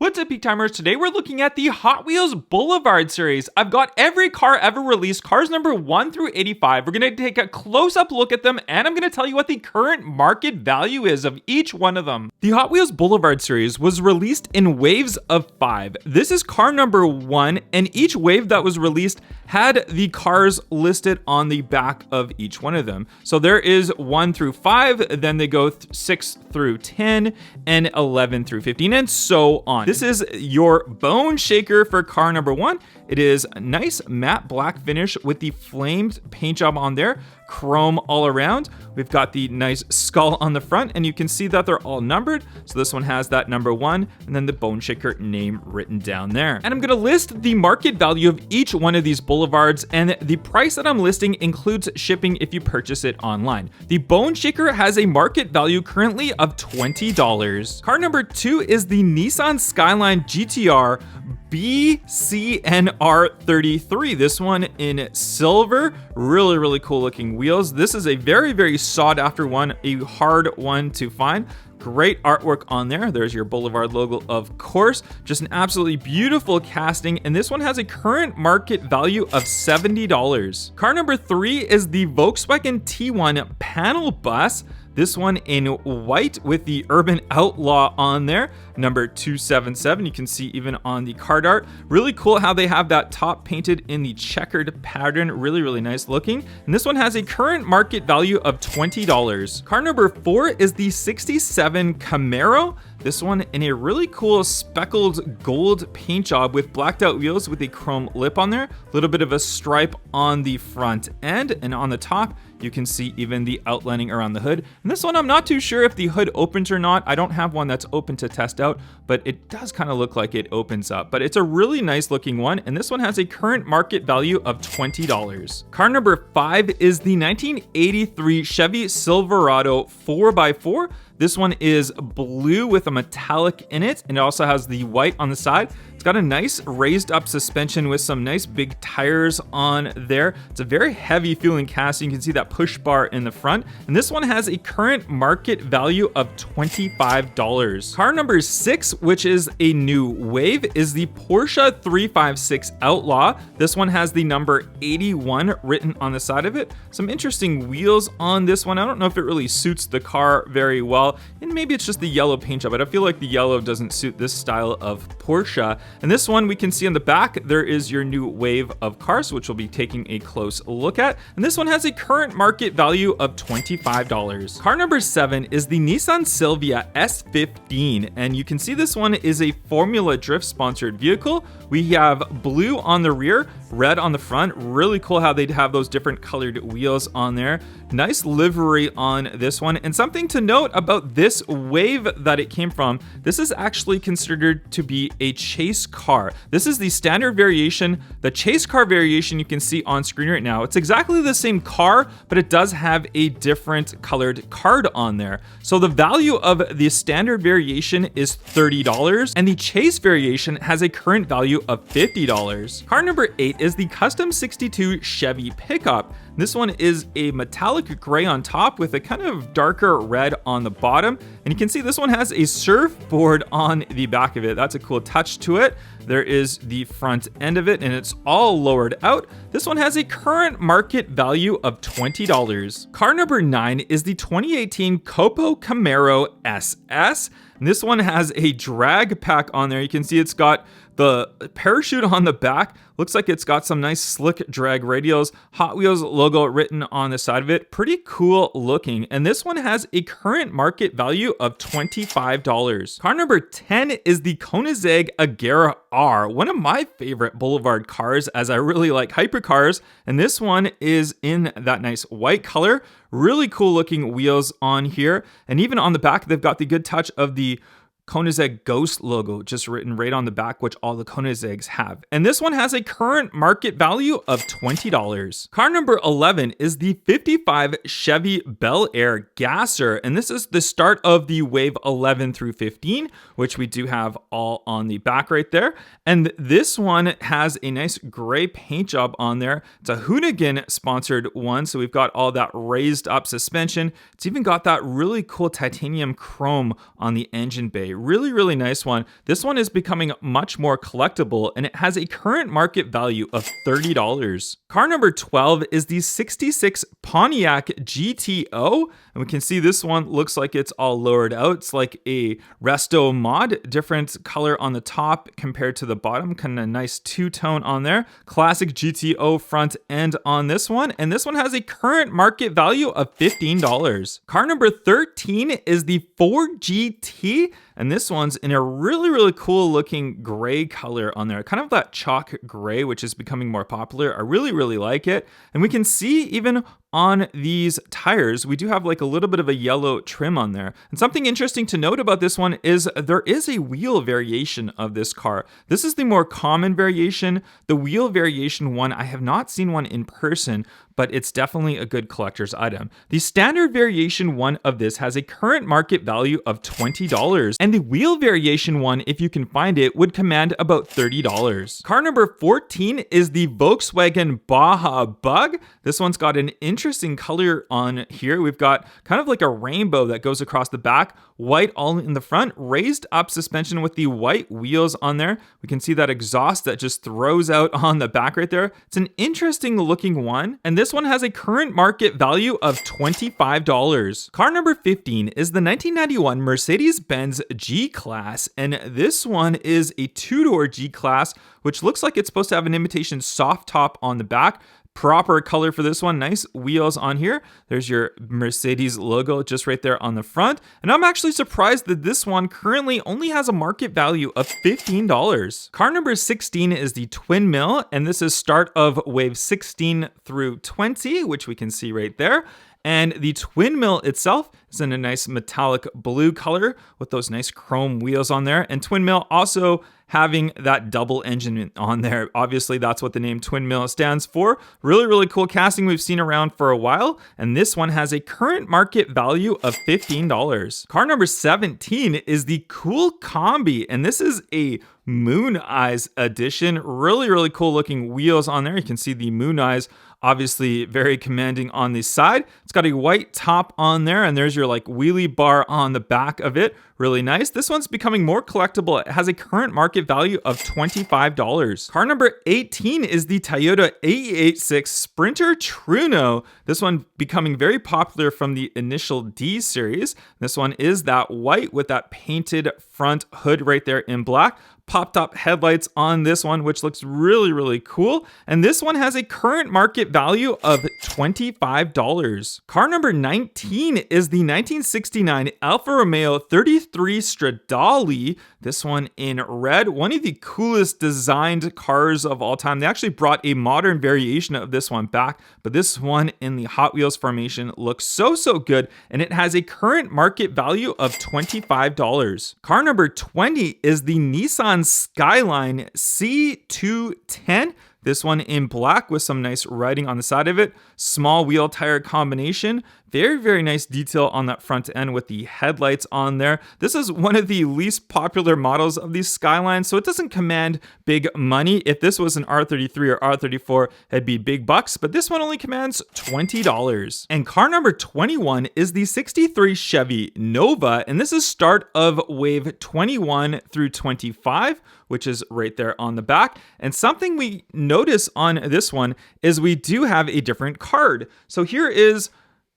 What's up, Peak Timers? Today we're looking at the Hot Wheels Boulevard series. I've got every car ever released, cars number 1 through 85. We're going to take a close-up look at them, and I'm going to tell you what the current market value is of each one of them. The Hot Wheels Boulevard series was released in waves of 5. This is car number 1, and each wave that was released had the cars listed on the back of each one of them. So there is 1 through 5, then they go 6 through 10, and 11 through 15, and so on. This is your bone shaker for car number 1. It is a nice matte black finish with the flamed paint job on there, chrome all around. We've got the nice skull on the front, and you can see that they're all numbered. So this one has that number 1 and then the bone shaker name written down there. And I'm going to list the market value of each one of these boulevards, and the price that I'm listing includes shipping if you purchase it online. The bone shaker has a market value currently of $20. Car number 2 is the Nissan Skyline GTR BCNR33. This one in silver, really cool looking wheels. This is a very sought after one, a hard one to find. Great artwork on there. There's your Boulevard logo, of course. Just an absolutely beautiful casting, and this one has a current market value of $70. Car number 3 is the Volkswagen T1 panel bus. This one in white with the Urban Outlaw on there, number 277. You can see even on the card art. Really cool how they have that top painted in the checkered pattern. Really nice looking. And this one has a current market value of $20. Car number 4 is the 67 Camaro. This one in a really cool speckled gold paint job with blacked out wheels with a chrome lip on there. A little bit of a stripe on the front end, and on the top, you can see even the outlining around the hood. And this one, I'm not too sure if the hood opens or not. I don't have one that's open to test out, but it does kind of look like it opens up. But it's a really nice looking one, and this one has a current market value of $20. Car number 5 is the 1983 Chevy Silverado 4x4. This one is blue with a metallic in it, and it also has the white on the side. It's got a nice raised up suspension with some nice big tires on there. It's a very heavy feeling casting. You can see that push bar in the front, and this one has a current market value of $25. Car number 6, which is a new wave, is the Porsche 356 Outlaw. This one has the number 81 written on the side of it. Some interesting wheels on this one. I don't know if it really suits the car very well, and maybe it's just the yellow paint job, but I feel like the yellow doesn't suit this style of Porsche. And this one, we can see on the back, there is your new wave of cars, which we'll be taking a close look at. And this one has a current market value of $25. Car number 7 is the Nissan Silvia S15. And you can see this one is a Formula Drift sponsored vehicle. We have blue on the rear, red on the front. Really cool how they'd have those different colored wheels on there. Nice livery on this one. And something to note about this wave that it came from, this is actually considered to be a chase car. This is the standard variation. The chase car variation you can see on screen right now. It's exactly the same car, but it does have a different colored card on there. So the value of the standard variation is $30, and the chase variation has a current value of $50. Car number 8 is the Custom 62 Chevy pickup. This one is a metallic gray on top with a kind of darker red on the bottom. And you can see this one has a surfboard on the back of it. That's a cool touch to it. There is the front end of it, and it's all lowered out. This one has a current market value of $20. Car number 9 is the 2018 Copo Camaro SS. And this one has a drag pack on there. You can see it's got the parachute on the back. Looks like it's got some nice slick drag radials, Hot Wheels logo written on the side of it. Pretty cool looking. And this one has a current market value of $25. Car number 10 is the Koenigsegg Agera R, one of my favorite Boulevard cars, as I really like hypercars. And this one is in that nice white color. Really cool looking wheels on here. And even on the back, they've got the good touch of the Koenigsegg Ghost logo just written right on the back, which all the Koenigsegg's have. And this one has a current market value of $20. Car number 11 is the 55 Chevy Bel Air Gasser. And this is the start of the wave 11 through 15, which we do have all on the back right there. And this one has a nice gray paint job on there. It's a Hoonigan sponsored one. So we've got all that raised up suspension. It's even got that really cool titanium chrome on the engine bay. really, really nice one. This one is becoming much more collectible, and it has a current market value of $30. Car number 12 is the 66 Pontiac GTO, and we can see this one looks like it's all lowered out. It's like a resto mod, different color on the top compared to the bottom, kind of nice two-tone on there. Classic GTO front end on this one, and this one has a current market value of $15. Car number 13 is the Ford GT, and this one's in a really, really cool looking gray color on there, kind of that chalk gray, which is becoming more popular. I really, really like it. And we can see even on these tires, we do have like a little bit of a yellow trim on there. And something interesting to note about this one is there is a wheel variation of this car. This is the more common variation. The wheel variation one, I have not seen one in person, but it's definitely a good collector's item. The standard variation one of this has a current market value of $20, and the wheel variation one, if you can find it, would command about $30. Car number 14 is the Volkswagen Baja Bug. This one's got an interesting color on here. We've got kind of like a rainbow that goes across the back, white all in the front, raised up suspension with the white wheels on there. We can see that exhaust that just throws out on the back right there. It's an interesting looking one, and this one has a current market value of $25. Car number 15 is the 1991 Mercedes-Benz G-Class, and this one is a two-door G-Class, which looks like it's supposed to have an imitation soft top on the back. Proper color for this one. Nice wheels on here. There's your Mercedes logo just right there on the front. And I'm actually surprised that this one currently only has a market value of $15. Car number 16 is the Twin Mill, and this is start of wave 16 through 20, which we can see right there. And the Twin Mill itself is in a nice metallic blue color with those nice chrome wheels on there. And Twin Mill also having that double engine on there. Obviously, that's what the name Twin Mill stands for. Really, really cool casting we've seen around for a while. And this one has a current market value of $15. Car number 17 is the Cool Combi. And this is a Moon Eyes edition. Really, really cool looking wheels on there. You can see the Moon Eyes obviously very commanding on the side. It's got a white top on there, and there's your like wheelie bar on the back of it. Really nice. This one's becoming more collectible. It has a current market value of $25. Car number 18 is the Toyota AE86 Sprinter Truno. This one becoming very popular from the initial D series. This one is that white with that painted front hood right there in black. Popped up headlights on this one, which looks really, really cool. And this one has a current market value of $25. Car number 19 is the 1969 Alfa Romeo 33 Stradale. This one in red, one of the coolest designed cars of all time. They actually brought a modern variation of this one back, but this one in the Hot Wheels formation looks so, so good. And it has a current market value of $25. Car number 20 is the Nissan Skyline C210. This one in black with some nice writing on the side of it. Small wheel tire combination. Very, very nice detail on that front end with the headlights on there. This is one of the least popular models of these Skylines, so it doesn't command big money. If this was an R33 or R34, it'd be big bucks, but this one only commands $20. And car number 21 is the 63 Chevy Nova, and this is start of wave 21 through 25, which is right there on the back. And something we notice on this one is we do have a different card. So here is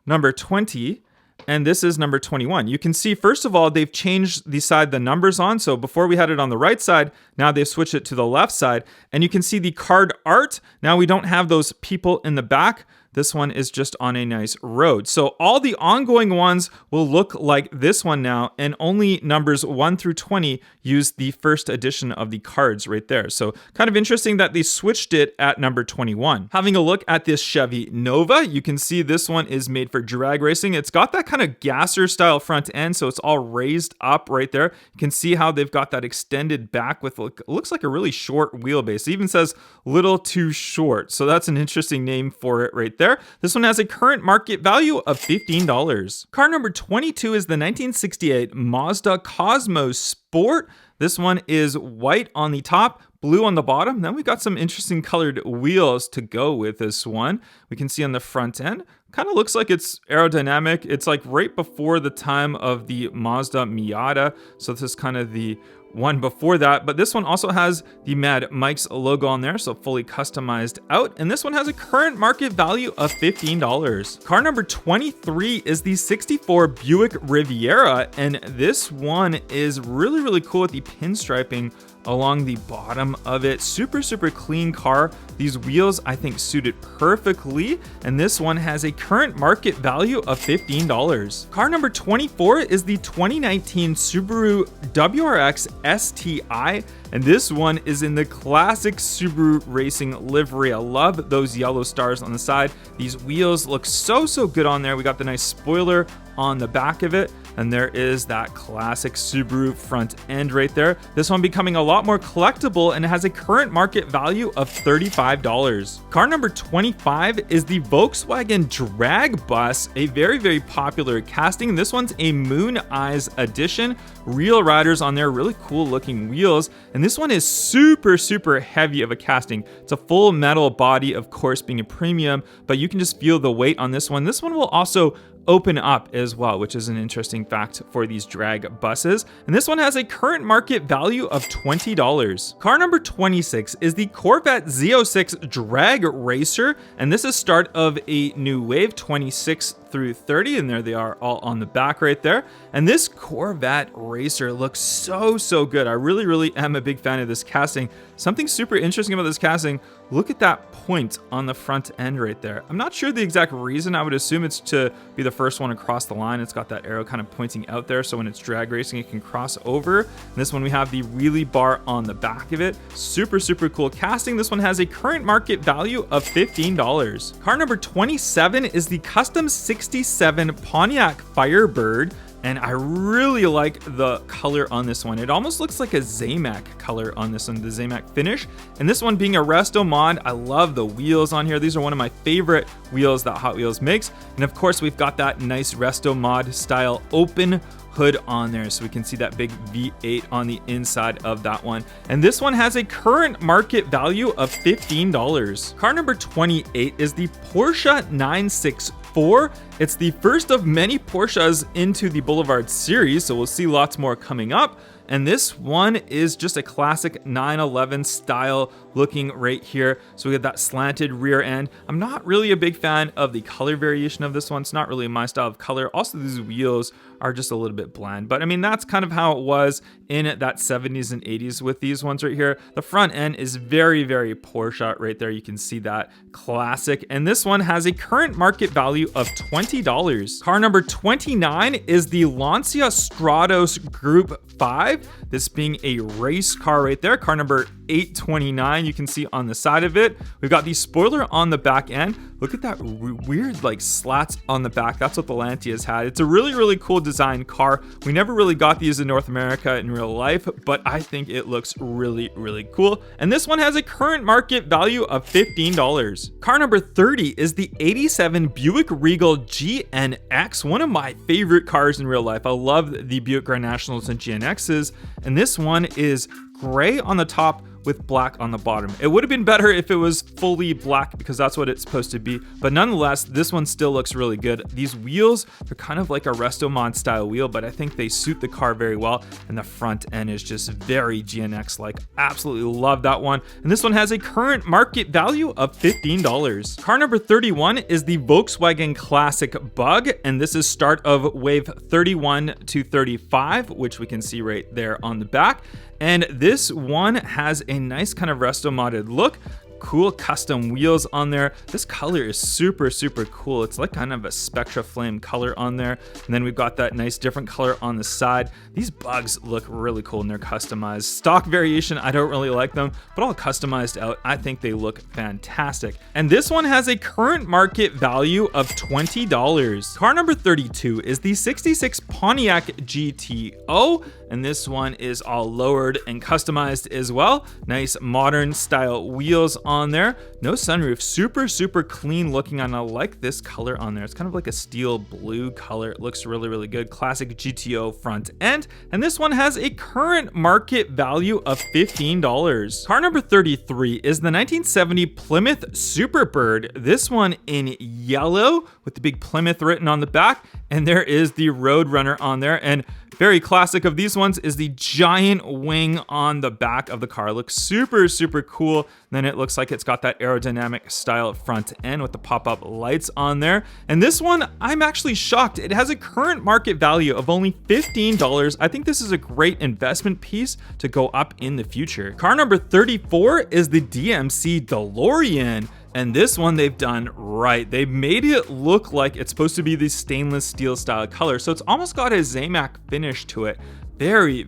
number 20, and this is number 21. You can see, first of all, they've changed the side the numbers on. So before we had it on the right side, now they've switched it to the left side. And you can see the card art. Now we don't have those people in the back. This one is just on a nice road. So all the ongoing ones will look like this one now, and only numbers 1 through 20 use the first edition of the cards right there. So kind of interesting that they switched it at number 21. Having a look at this Chevy Nova, you can see this one is made for drag racing. It's got that kind of gasser style front end, so it's all raised up right there. You can see how they've got that extended back with looks like a really short wheelbase. It even says little too short. So that's an interesting name for it right there. This one has a current market value of $15. Car number 22 is the 1968 Mazda Cosmos Sport. This one is white on the top, blue on the bottom. Then we got some interesting colored wheels to go with this one. We can see on the front end, Kind of looks like it's aerodynamic. It's like right before the time of the Mazda Miata. So this is kind of the one before that, but this one also has the Mad Mike's logo on there, so fully customized out. And this one has a current market value of $15. Car number 23 is the 64 Buick Riviera, and this one is really, really cool with the pinstriping along the bottom of it. Super clean car. These wheels I think suit it perfectly, and this one has a current market value of $15. Car number 24 is the 2019 Subaru WRX STI, and this one is in the classic Subaru racing livery. I love those yellow stars on the side. These wheels look so good on there. We got the nice spoiler on the back of it, and there is that classic Subaru front end right there. This one becoming a lot more collectible and has a current market value of $35. Car number 25 is the Volkswagen Drag Bus, a very popular casting. This one's a Moon Eyes edition. Real riders on there, really cool looking wheels, and this one is super heavy of a casting. It's a full metal body, of course, being a premium, but you can just feel the weight on this one. This one will also open up as well, which is an interesting fact for these drag buses. And this one has a current market value of $20. Car number 26 is the Corvette Z06 Drag Racer, and this is start of a new wave, 26 through 30, and there they are all on the back right there. And this Corvette Racer looks so good. I really am a big fan of this casting. Something super interesting about this casting, look at that point on the front end right there. I'm not sure the exact reason. I would assume it's to be the first one across the line. It's got that arrow kind of pointing out there, so when it's drag racing it can cross over. And this one we have the wheelie bar on the back of it. Super cool casting. This one has a current market value of $15. Car number 27 is the custom 67 Pontiac Firebird, and I really like the color on this one. It almost looks like a Zamac color on this one, the Zamac finish. And this one being a resto mod, I love the wheels on here. These are one of my favorite wheels that Hot Wheels makes. And of course, we've got that nice resto mod style open hood on there, so we can see that big V8 on the inside of that one. And this one has a current market value of $15. Car number 28 is the Porsche 964. It's the first of many Porsches into the Boulevard series, so we'll see lots more coming up. And this one is just a classic 911 style looking right here. So we get that slanted rear end. I'm not really a big fan of the color variation of this one. It's not really my style of color. Also, these wheels are just a little bit bland, but I mean, that's kind of how it was in that 70s and 80s with these ones right here. The front end is very Porsche right there. You can see that classic. And this one has a current market value of $20. Car number 29 is the Lancia Stratos Group 5. This being a race car right there. Car number 829, you can see on the side of it. We've got the spoiler on the back end. Look at that weird like slats on the back. That's what the Lancia's had. It's a really cool design car. We never really got these in North America in real life, but I think it looks really cool. And this one has a current market value of $15. Car number 30 is the 87 Buick Regal GNX, one of my favorite cars in real life. I love the Buick Grand Nationals and GNXs, and this one is gray on the top with black on the bottom. It would have been better if it was fully black because that's what it's supposed to be, but nonetheless, this one still looks really good. These wheels, they're kind of like a resto mod style wheel, but I think they suit the car very well, and the front end is just very GNX-like. Absolutely love that one, and this one has a current market value of $15. Car number 31 is the Volkswagen Classic Bug, and this is start of wave 31 to 35, which we can see right there on the back. And this one has a nice kind of resto modded look. Cool custom wheels on there. This color is super cool. It's like kind of a Spectra Flame color on there. And then we've got that nice different color on the side. These bugs look really cool and they're customized. Stock variation, I don't really like them, but all customized out, I think they look fantastic. And this one has a current market value of $20. Car number 32 is the 66 Pontiac GTO. And this one is all lowered and customized as well. Nice modern style wheels on there. No sunroof, super clean looking, and I like this color on there. It's kind of like a steel blue color. It looks really good. Classic GTO front end. And this one has a current market value of $15. Car number 33 is the 1970 Plymouth Superbird. This one in yellow with the big Plymouth written on the back, and there is the Roadrunner on there. And very classic of these ones is the giant wing on the back of the car. It looks super cool. And then it looks like it's got that aerodynamic style front end with the pop-up lights on there. And this one, I'm actually shocked. It has a current market value of only $15. I think this is a great investment piece to go up in the future. Car number 34 is the DMC DeLorean. And this one they've done right. They made it look like it's supposed to be the stainless steel style color. So it's almost got a Zamac finish to it. Very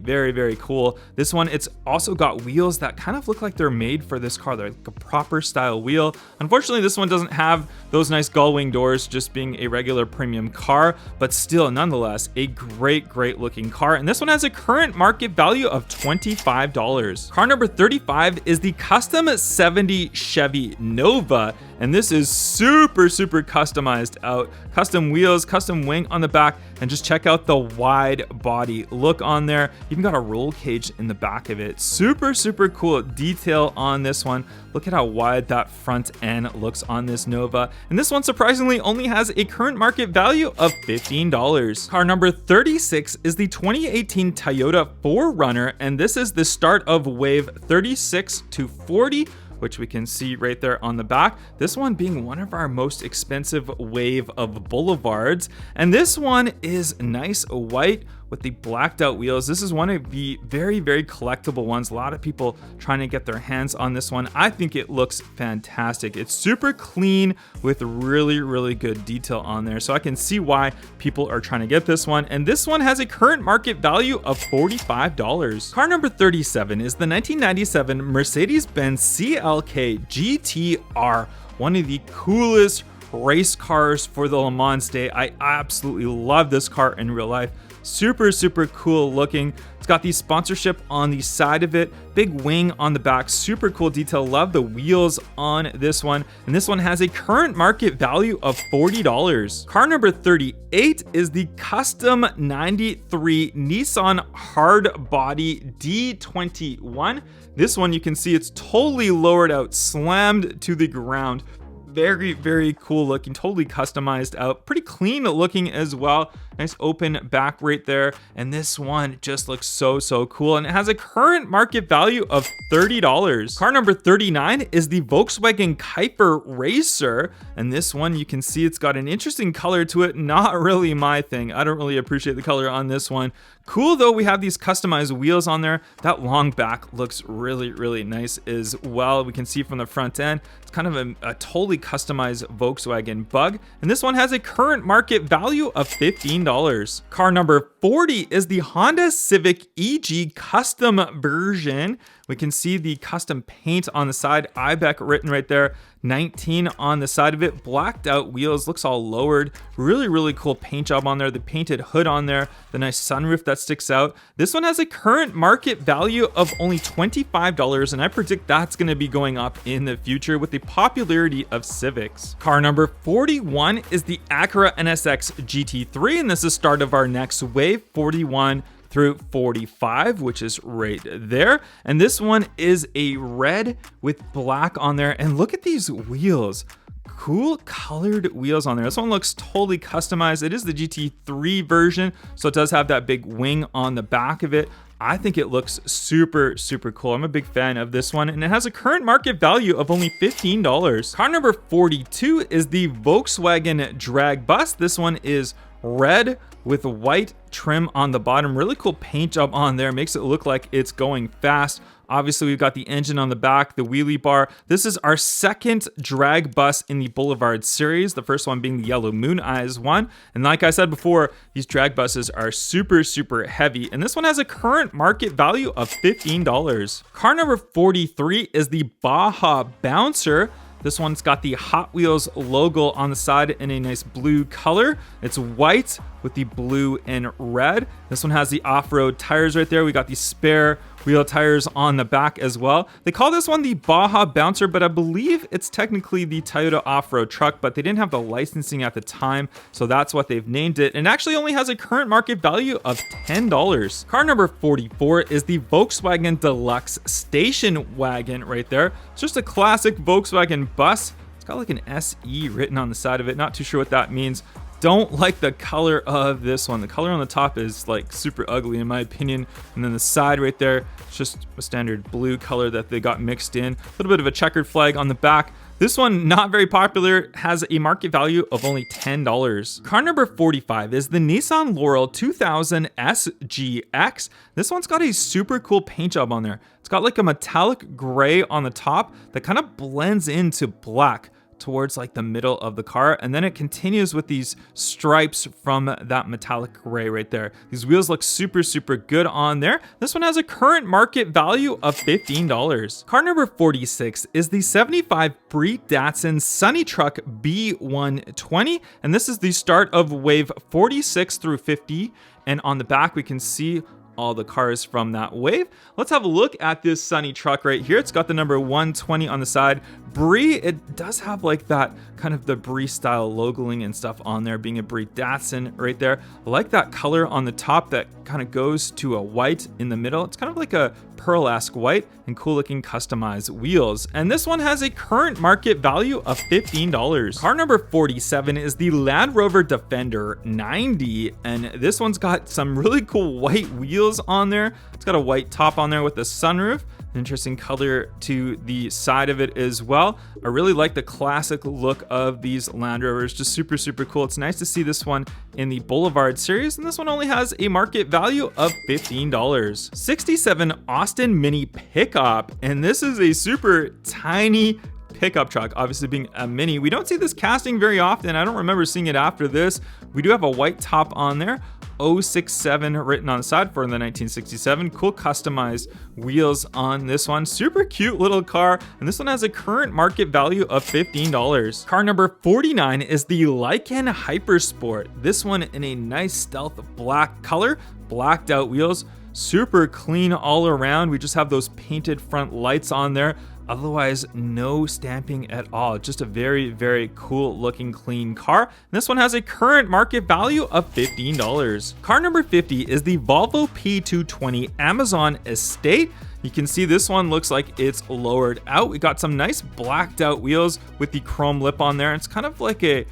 cool. This one, it's also got wheels that kind of look like they're made for this car. They're like a proper style wheel. Unfortunately, this one doesn't have those nice gull wing doors, just being a regular premium car, but still, nonetheless, a great looking car. And this one has a current market value of $25. Car number 35 is the custom 70 Chevy Nova. And this is super customized out. Custom wheels, custom wing on the back, and just check out the wide body look on there. Even got a roll cage in the back of it. Super cool detail on this one. Look at how wide that front end looks on this Nova. And this one surprisingly only has a current market value of $15. Car number 36 is the 2018 Toyota 4Runner, and this is the start of wave 36 to 40, which we can see right there on the back. This one being one of our most expensive wave of Boulevards. And this one is nice white with the blacked out wheels. This is one of the very collectible ones. A lot of people trying to get their hands on this one. I think it looks fantastic. It's super clean with really good detail on there. So I can see why people are trying to get this one. And this one has a current market value of $45. Car number 37 is the 1997 Mercedes-Benz CLK GTR. One of the coolest race cars for the Le Mans day. I absolutely love this car in real life. Super cool looking. It's got the sponsorship on the side of it, big wing on the back, super cool detail. Love the wheels on this one. And this one has a current market value of $40. Car number 38 is the custom 93 Nissan hard body D21. This one, you can see it's totally lowered out, slammed to the ground. Very cool looking, totally customized out, pretty clean looking as well. Nice open back right there. And this one just looks so cool, and it has a current market value of $30. Car number 39 is the Volkswagen Kuiper Racer, and this one, you can see it's got an interesting color to it. Not really my thing. I don't really appreciate the color on this one. Cool though, we have these customized wheels on there. That long back looks really nice as well. We can see from the front end, it's kind of a totally customized Volkswagen Bug. And this one has a current market value of $15. Car number 40 is the Honda Civic EG custom version. We can see the custom paint on the side, Ibec written right there, 19 on the side of it, blacked out wheels, looks all lowered, really cool paint job on there, the painted hood on there, the nice sunroof that sticks out. This one has a current market value of only $25, and I predict that's going to be going up in the future with the popularity of Civics. Car number 41 is the Acura NSX GT3, and this is the start of our next wave, 41 through 45, which is right there. And this one is a red with black on there. And look at these wheels. Cool colored wheels on there. This one looks totally customized. It is the GT3 version, so it does have that big wing on the back of it. I think it looks super cool. I'm a big fan of this one, and it has a current market value of only $15. Car number 42 is the Volkswagen Drag Bus. This one is red with white trim on the bottom. Really cool paint job on there. Makes it look like it's going fast. Obviously, we've got the engine on the back, the wheelie bar. This is our second drag bus in the Boulevard series, the first one being the Yellow Moon Eyes one. And like I said before, these drag buses are super heavy, and this one has a current market value of $15. Car number 43 is the Baja Bouncer. This one's got the Hot Wheels logo on the side in a nice blue color. It's white with the blue and red. This one has the off-road tires right there. We got the spare wheel tires on the back as well. They call this one the Baja Bouncer, but I believe it's technically the Toyota off-road truck, but they didn't have the licensing at the time, so that's what they've named it, and actually only has a current market value of $10. Car number 44 is the Volkswagen Deluxe Station Wagon right there. It's just a classic Volkswagen bus. It's got like an SE written on the side of it. Not too sure what that means. Don't like the color of this one. The color on the top is like super ugly in my opinion. And then the side right there, it's just a standard blue color that they got mixed in. A little bit of a checkered flag on the back. This one, not very popular, has a market value of only $10. Car number 45 is the Nissan Laurel 2000 SGX. This one's got a super cool paint job on there. It's got like a metallic gray on the top that kind of blends into black towards like the middle of the car, and then it continues with these stripes from that metallic gray right there. These wheels look super good on there. This one has a current market value of $15. Car number 46 is the 75 Brie Datsun Sunny Truck B120, and this is the start of wave 46 through 50, and on the back we can see all the cars from that wave. Let's have a look at this Sunny truck right here. It's got the number 120 on the side. Brie, it does have like that kind of the Brie style logoing and stuff on there, being a Brie Datsun right there. I like that color on the top that kind of goes to a white in the middle. It's kind of like a pearl-esque white and cool looking customized wheels. And this one has a current market value of $15. Car number 47 is the Land Rover Defender 90. And this one's got some really cool white wheels on there. It's got a white top on there with a sunroof. Interesting color to the side of it as well. I really like the classic look of these Land Rovers, just super cool. It's nice to see this one in the Boulevard series, and this one only has a market value of $15. 67 Austin Mini Pickup, and this is a super tiny pickup truck, obviously being a mini. We don't see this casting very often. I don't remember seeing it after this. We do have a white top on there. 067 written on the side for the 1967. Cool customized wheels on this one. Super cute little car, and this one has a current market value of $15. Car number 49 is the Lycan Hypersport. This one in a nice stealth black color, blacked out wheels, super clean all around. We just have those painted front lights on there. Otherwise, no stamping at all. Just a very cool looking clean car. And this one has a current market value of $15. Car number 50 is the Volvo P220 Amazon Estate. You can see this one looks like it's lowered out. We got some nice blacked out wheels with the chrome lip on there. It's kind of like a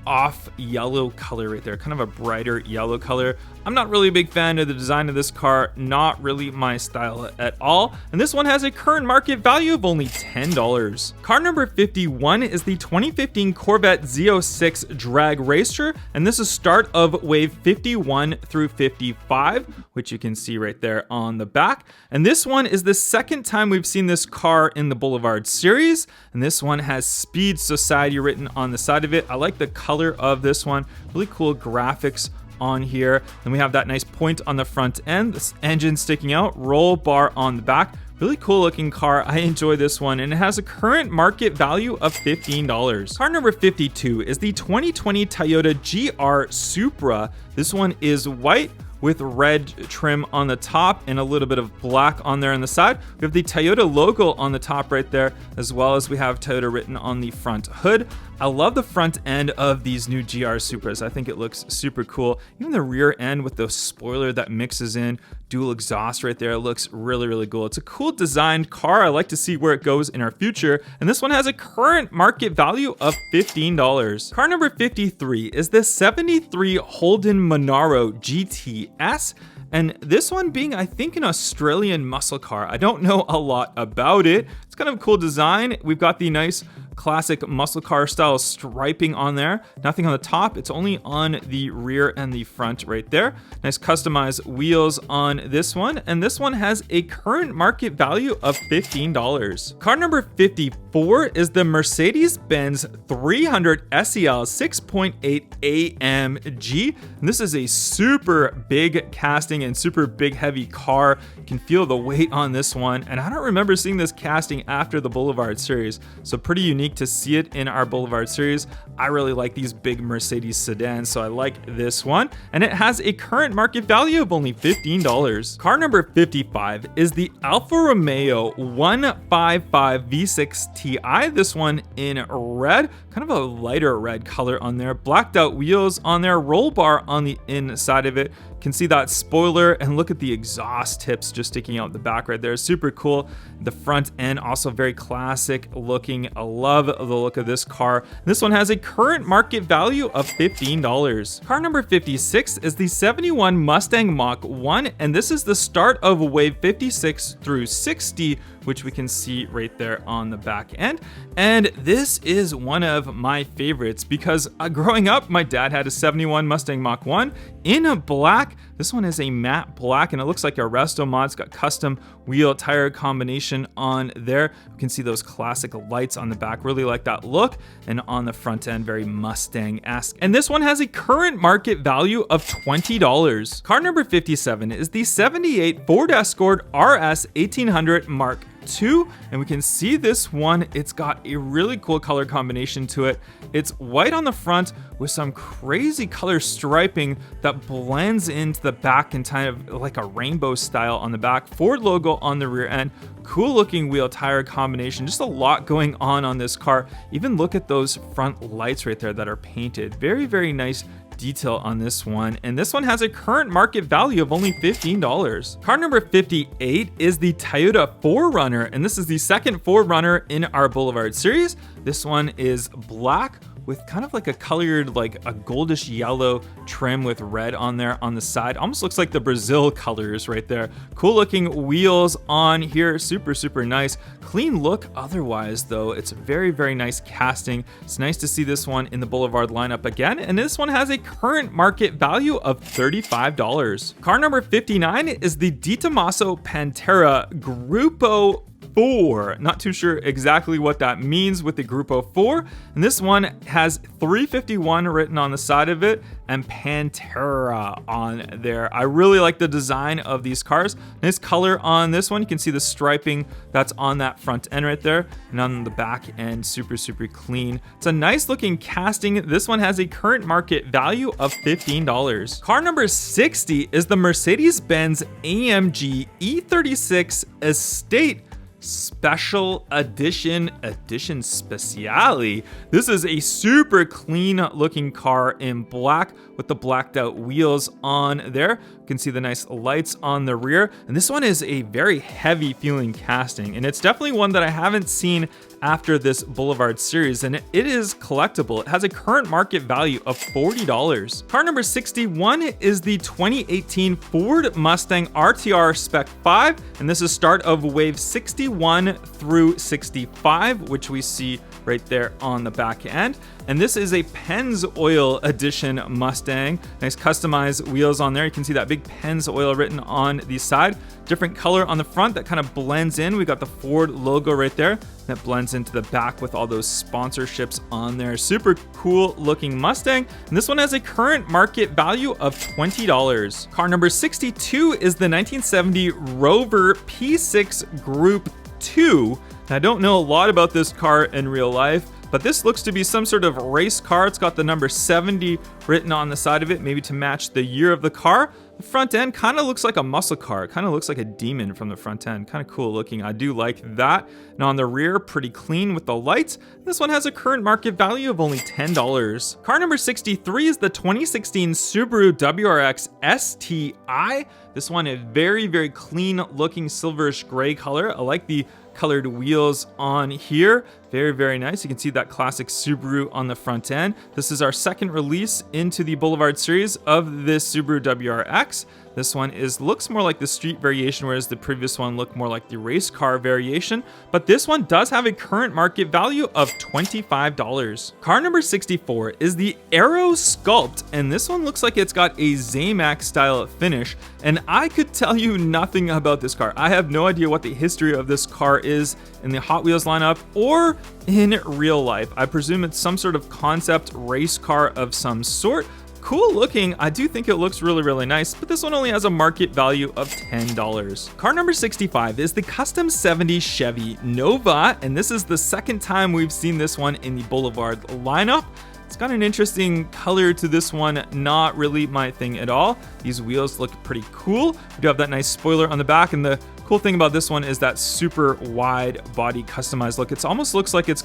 off yellow color right there, kind of a brighter yellow color. I'm not really a big fan of the design of this car, not really my style at all. And this one has a current market value of only $10. Car number 51 is the 2015 Corvette Z06 Drag Racer, and this is start of wave 51 through 55, which you can see right there on the back. And this one is the second time we've seen this car in the Boulevard series, and this one has Speed Society written on the side of it. I like the color of this one, really cool graphics on here. Then we have that nice point on the front end, this engine sticking out, roll bar on the back. Really cool looking car. I enjoy this one, and it has a current market value of $15. Car number 52 is the 2020 Toyota GR Supra. This one is white with red trim on the top and a little bit of black on there on the side. We have the Toyota logo on the top right there, as well as we have Toyota written on the front hood. I love the front end of these new GR Supras. I think it looks super cool. Even the rear end with the spoiler that mixes in, dual exhaust right there, looks really cool. It's a cool designed car. I like to see where it goes in our future. And this one has a current market value of $15. Car number 53 is the 73 Holden Monaro GTS. And this one being, I think, an Australian muscle car. I don't know a lot about it. It's kind of a cool design. We've got the nice classic muscle car style striping on there. Nothing on the top. It's only on the rear and the front right there. Nice customized wheels on this one. And this one has a current market value of $15. Car number 54 is the Mercedes-Benz 300 SEL 6.8 AMG. And this is a super big casting and super big heavy car. You can feel the weight on this one. And I don't remember seeing this casting after the Boulevard series. So pretty unique to see it in our Boulevard series. I really like these big Mercedes sedans, so I like this one. And it has a current market value of only $15. Car number 55 is the Alfa Romeo 155 V6 Ti. This one in red, kind of a lighter red color on there. Blacked out wheels on there, roll bar on the inside of it. You can see that spoiler and look at the exhaust tips just sticking out the back right there. Super cool. The front end also very classic looking. I love the look of this car. This one has a current market value of $15. Car number 56 is the 71 Mustang Mach 1, and this is the start of wave 56 through 60, which we can see right there on the back end. And this is one of my favorites because growing up, my dad had a 71 Mustang Mach 1 in a black. This one is a matte black, and it looks like a resto mod. It's got custom wheel tire combination on there. You can see those classic lights on the back. Really like that look. And on the front end, very Mustang-esque. And this one has a current market value of $20. Car number 57 is the 78 Ford Escort RS 1800 Mark II, and we can see this one. It's got a really cool color combination to it. It's white on the front with some crazy color striping that blends into the back and kind of like a rainbow style on the back. Ford logo on the rear end. Cool looking wheel tire combination. Just a lot going on this car. Even look at those front lights right there that are painted. Very, very nice detail on this one, and this one has a current market value of only $15. Car number 58 is the Toyota 4Runner, and this is the second 4Runner in our Boulevard series. This one is black with kind of like a colored, like a goldish yellow trim with red on there on the side. Almost looks like the Brazil colors right there. Cool looking wheels on here. Super, super nice. Clean look otherwise though. It's very, very nice casting. It's nice to see this one in the Boulevard lineup again. And this one has a current market value of $35. Car number 59 is the Di Tommaso Pantera Gruppo 4. Not too sure exactly what that means with the Gruppo 4. And this one has 351 written on the side of it and Pantera on there. I really like the design of these cars. Nice color on this one. You can see the striping that's on that front end right there. And on the back end, super, super clean. It's a nice looking casting. This one has a current market value of $15. Car number 60 is the Mercedes-Benz AMG E36 Estate Special Edition Speciale. This is a super clean looking car in black with the blacked out wheels on there. You can see the nice lights on the rear. And this one is a very heavy feeling casting. And it's definitely one that I haven't seen after this Boulevard series, and it is collectible. It has a current market value of $40. Car number 61 is the 2018 Ford Mustang RTR Spec 5, and this is start of wave 61 through 65, which we see right there on the back end. And this is a Pennzoil Edition Mustang. Nice customized wheels on there. You can see that big Pennzoil written on the side. Different color on the front that kind of blends in. We got the Ford logo right there that blends into the back with all those sponsorships on there. Super cool looking Mustang. And this one has a current market value of $20. Car number 62 is the 1970 Rover P6 Group 2. I don't know a lot about this car in real life, but this looks to be some sort of race car. It's got the number 70 written on the side of it, maybe to match the year of the car. The front end kind of looks like a muscle car. It kind of looks like a demon from the front end. Kind of cool looking. I do like that. And on the rear, pretty clean with the lights. This one has a current market value of only $10. Car number 63 is the 2016 Subaru WRX STI. This one is very, very clean looking silverish gray color. I like the colored wheels on here. Very, very nice. You can see that classic Subaru on the front end. This is our second release into the Boulevard series of this Subaru WRX. This one looks more like the street variation, whereas the previous one looked more like the race car variation. But this one does have a current market value of $25. Car number 64 is the Aero Sculpt, and this one looks like it's got a Zamac style finish. And I could tell you nothing about this car. I have no idea what the history of this car is in the Hot Wheels lineup or in real life. I presume it's some sort of concept race car of some sort. Cool looking. I do think it looks really nice, but this one only has a market value of $10. Car number 65 is the Custom 70 Chevy Nova, and this is the second time we've seen this one in the Boulevard lineup. It's got an interesting color to this one, not really my thing at all. These wheels look pretty cool. We do have that nice spoiler on the back, and the cool thing about this one is that super wide body customized look. It almost looks like it's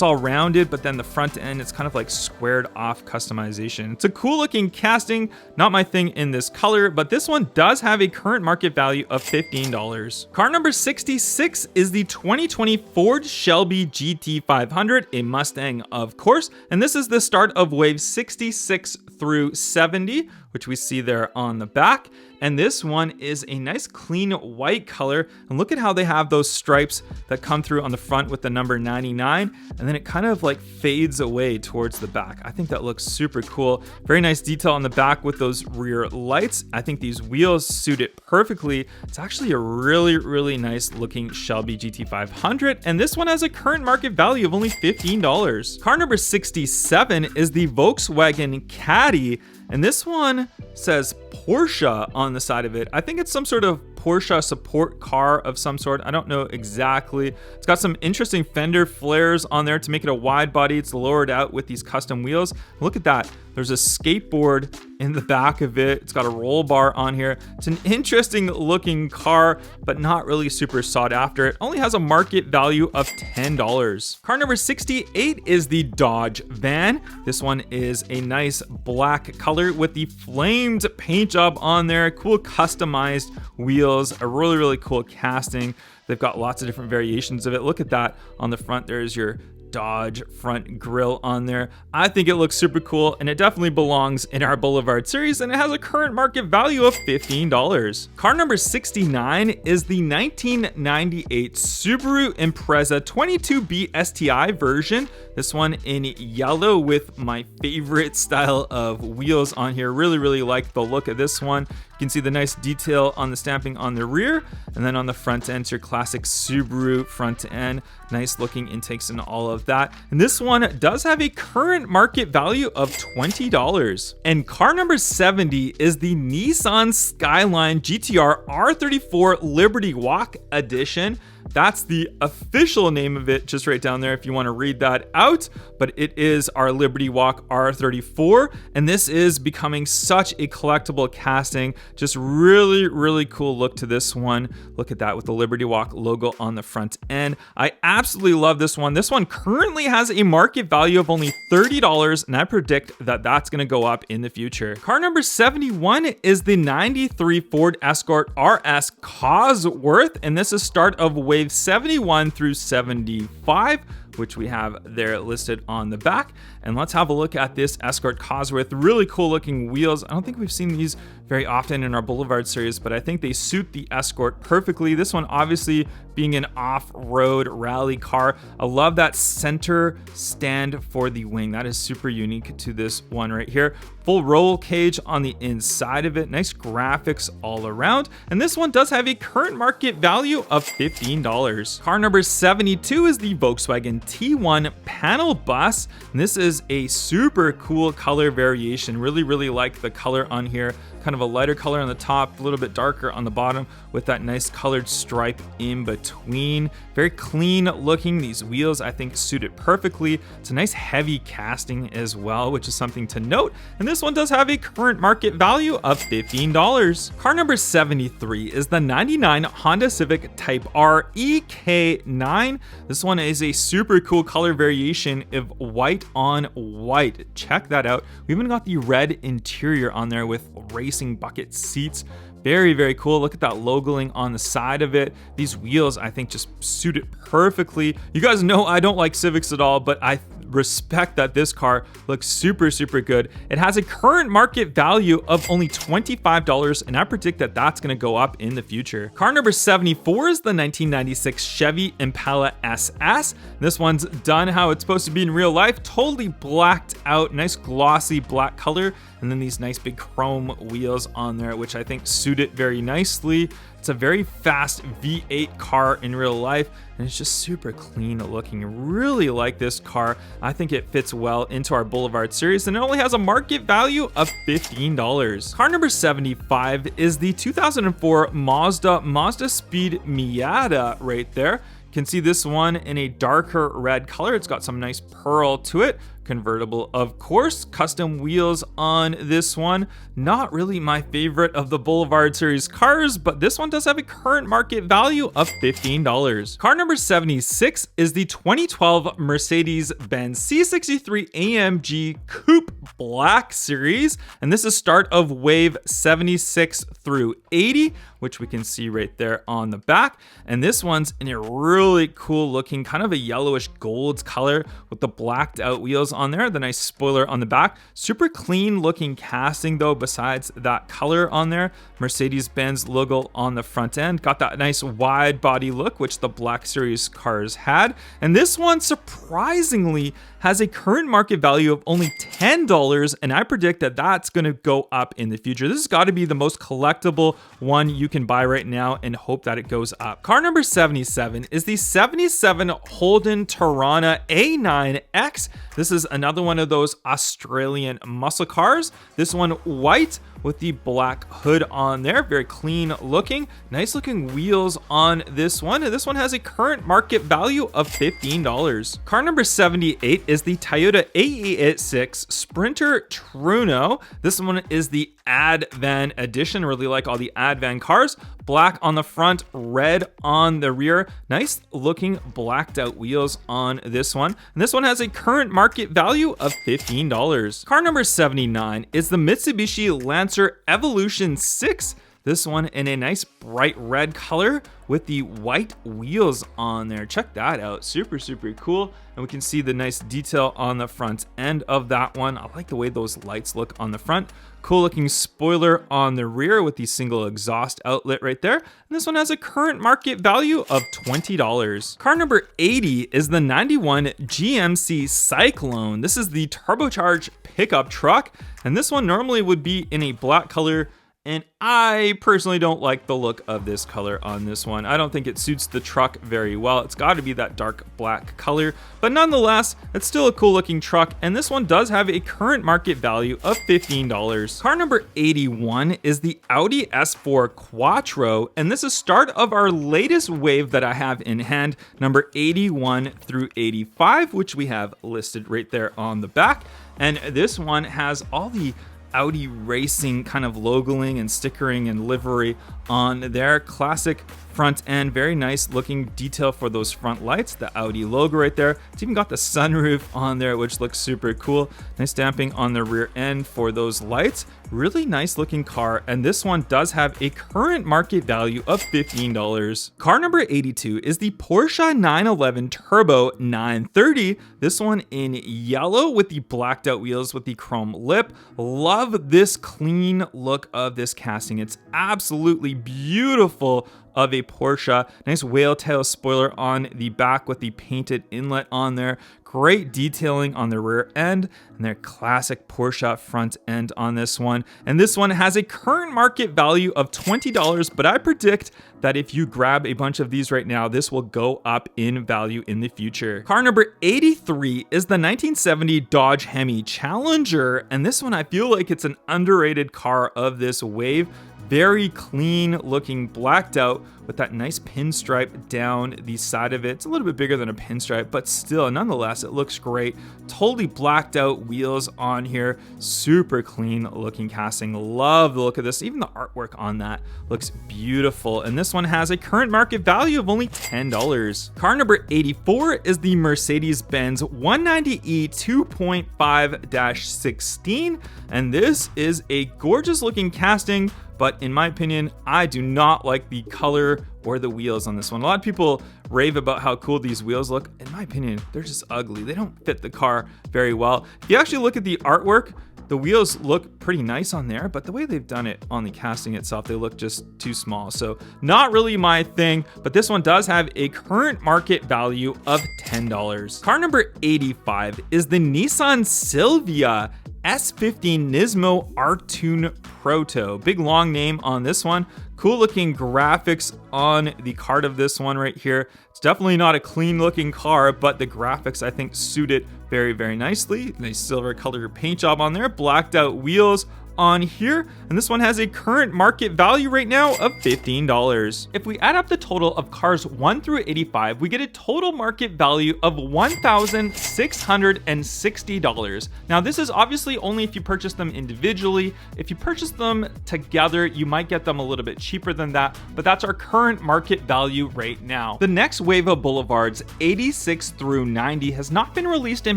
all rounded, but then the front end, it's kind of like squared off customization. It's a cool looking casting, not my thing in this color, but this one does have a current market value of $15. Car number 66 is the 2020 Ford Shelby GT500, a Mustang, of course, and this is the start of wave 66 through 70, which we see there on the back. And this one is a nice clean white color. And look at how they have those stripes that come through on the front with the number 99. And then it kind of like fades away towards the back. I think that looks super cool. Very nice detail on the back with those rear lights. I think these wheels suit it perfectly. It's actually a really nice looking Shelby GT500. And this one has a current market value of only $15. Car number 67 is the Volkswagen Caddy. And this one says Porsche on the side of it. I think it's some sort of Porsche support car of some sort. I don't know exactly. It's got some interesting fender flares on there to make it a wide body. It's lowered out with these custom wheels. Look at that. There's a skateboard in the back of it. It's got a roll bar on here. It's an interesting looking car, but not really super sought after. It only has a market value of $10. Car number 68 is the Dodge Van. This one is a nice black color with the flamed paint job on there. Cool customized wheels, a really cool casting. They've got lots of different variations of it. Look at that on the front. There's your Dodge front grille on there. I think it looks super cool, and it definitely belongs in our Boulevard series, and it has a current market value of $15. Car number 69 is the 1998 Subaru Impreza 22B STI version. This one in yellow with my favorite style of wheels on here. Really like the look of this one. You can see the nice detail on the stamping on the rear, and then on the front end, it's your classic Subaru front end. Nice looking intakes and all of that. And this one does have a current market value of $20. And car number 70 is the Nissan Skyline GTR R34 Liberty Walk Edition. That's the official name of it, just right down there if you want to read that out. But it is our Liberty Walk R34, and this is becoming such a collectible casting. Just really cool look to this one. Look at that with the Liberty Walk logo on the front end. I absolutely love this one. This one currently has a market value of only $30, and I predict that that's going to go up in the future. Car number 71 is the 93 Ford Escort RS Cosworth, and this is start of wave 71 through 75, which we have there listed on the back. And let's have a look at this Escort Cosworth. Really cool looking wheels. I don't think we've seen these very often in our Boulevard series, but I think they suit the Escort perfectly. This one obviously being an off-road rally car. I love that center stand for the wing. That is super unique to this one right here. Full roll cage on the inside of it. Nice graphics all around. And this one does have a current market value of $15. Car number 72 is the Volkswagen T1 panel bus. And this is a super cool color variation. Really like the color on here. Kind of a lighter color on the top, a little bit darker on the bottom with that nice colored stripe in between. Very clean looking. These wheels, I think, suit it perfectly. It's a nice heavy casting as well, which is something to note. And this one does have a current market value of $15. Car number 73 is the 99 Honda Civic Type R EK9. This one is a super cool color variation of white on white. Check that out. We even got the red interior on there with racing bucket seats. Very cool. Look at that logoing on the side of it. These wheels, I think, just suit it perfectly. You guys know I don't like Civics at all, but I respect that this car looks super good. It has a current market value of only $25, and I predict that that's going to go up in the future. Car number 74 is the 1996 Chevy Impala SS. This one's done how it's supposed to be in real life, totally blacked out, nice glossy black color, and then these nice big chrome wheels on there, which I think suit it very nicely. It's a very fast V8 car in real life, and it's just super clean looking. Really like this car. I think it fits well into our Boulevard series, and it only has a market value of $15. Car number 75 is the 2004 Mazda Speed Miata right there. You can see this one in a darker red color. It's got some nice pearl to it. Convertible, of course. Custom wheels on this one. Not really my favorite of the Boulevard series cars, but this one does have a current market value of $15. Car number 76 is the 2012 Mercedes-Benz C63 AMG Coupe Black Series, and this is start of wave 76 through 80, which we can see right there on the back. And this one's in a really cool looking, kind of a yellowish gold color with the blacked out wheels on there, the nice spoiler on the back. Super clean looking casting though, besides that color on there. Mercedes-Benz logo on the front end. Got that nice wide body look, which the Black Series cars had. And this one surprisingly has a current market value of only $10, and I predict that that's going to go up in the future. This has got to be the most collectible one you can buy right now, and hope that it goes up. Car number 77 is the 77 Holden Torana A9X. This is another one of those Australian muscle cars. This one white with the black hood on there. Very clean looking. Nice looking wheels on this one. And this one has a current market value of $15. Car number 78 is the Toyota AE86 Sprinter Truno. This one is the Ad Van edition. Really like all the Ad Van cars. Black on the front, red on the rear. Nice looking blacked out wheels on this one. And this one has a current market value of $15. Car number 79 is the Mitsubishi Lancer Evolution 6. This one in a nice bright red color with the white wheels on there. Check that out. Super cool. And we can see the nice detail on the front end of that one. I like the way those lights look on the front. Cool looking spoiler on the rear with the single exhaust outlet right there. And this one has a current market value of $20. Car number 80 is the 91 GMC Cyclone. This is the turbocharged pickup truck. And this one normally would be in a black color, and I personally don't like the look of this color on this one. I don't think it suits the truck very well. It's got to be that dark black color, but nonetheless, it's still a cool looking truck, and this one does have a current market value of $15. Car number 81 is the Audi S4 Quattro, and this is start of our latest wave that I have in hand, number 81 through 85, which we have listed right there on the back. And this one has all the Audi racing kind of logoing and stickering and livery on their classic front end. Very nice looking detail for those front lights, the Audi logo right there. It's even got the sunroof on there, which looks super cool. Nice stamping on the rear end for those lights. Really nice looking car, and this one does have a current market value of $15. Car number 82 is the Porsche 911 Turbo 930. This one in yellow with the blacked out wheels with the chrome lip. Love this clean look of this casting. It's absolutely beautiful of a Porsche. Nice whale tail spoiler on the back with the painted inlet on there. Great detailing on the rear end, and their classic Porsche front end on this one. And this one has a current market value of $20, but I predict that if you grab a bunch of these right now, this will go up in value in the future. Car number 83 is the 1970 Dodge Hemi Challenger, and this one I feel like it's an underrated car of this wave. Very clean looking, blacked out with that nice pinstripe down the side of it. It's a little bit bigger than a pinstripe, but still, nonetheless, it looks great. Totally blacked out wheels on here. Super clean looking casting. Love the look of this. Even the artwork on that looks beautiful. And this one has a current market value of only $10. Car number 84 is the Mercedes-Benz 190e 2.5-16. And this is a gorgeous looking casting, but in my opinion, I do not like the color or the wheels on this one. A lot of people rave about how cool these wheels look. In my opinion, they're just ugly. They don't fit the car very well. If you actually look at the artwork, the wheels look pretty nice on there, but the way they've done it on the casting itself, they look just too small. So not really my thing, but this one does have a current market value of $10. Car number 85 is the Nissan Silvia S15 Nismo Artoon Proto. Big long name on this one. Cool looking graphics on the card of this one right here. It's definitely not a clean looking car, but the graphics I think suit it very, very nicely. Nice silver colored paint job on there, blacked out wheels on here, and this one has a current market value right now of $15. If we add up the total of cars 1 through 85, we get a total market value of $1,660. Now this is obviously only if you purchase them individually. If you purchase them together, you might get them a little bit cheaper than that, but that's our current market value right now. The next wave of Boulevards, 86 through 90, has not been released in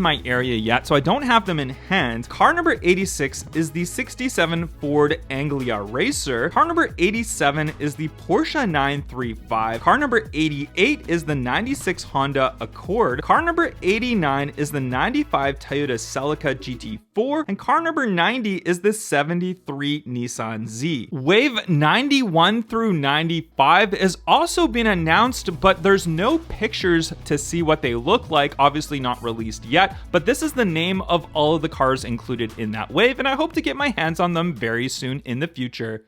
my area yet, so I don't have them in hand. Car number 86 is the 67 Ford Anglia Racer. Car number 87 is the Porsche 935. Car number 88 is the 96 Honda Accord. Car number 89 is the 95 Toyota Celica GT4. And car number 90 is the 73 Nissan Z. Wave 91 through 95 has also been announced, but there's no pictures to see what they look like. Obviously not released yet, but this is the name of all of the cars included in that wave, and I hope to get my hands on them very soon in the future.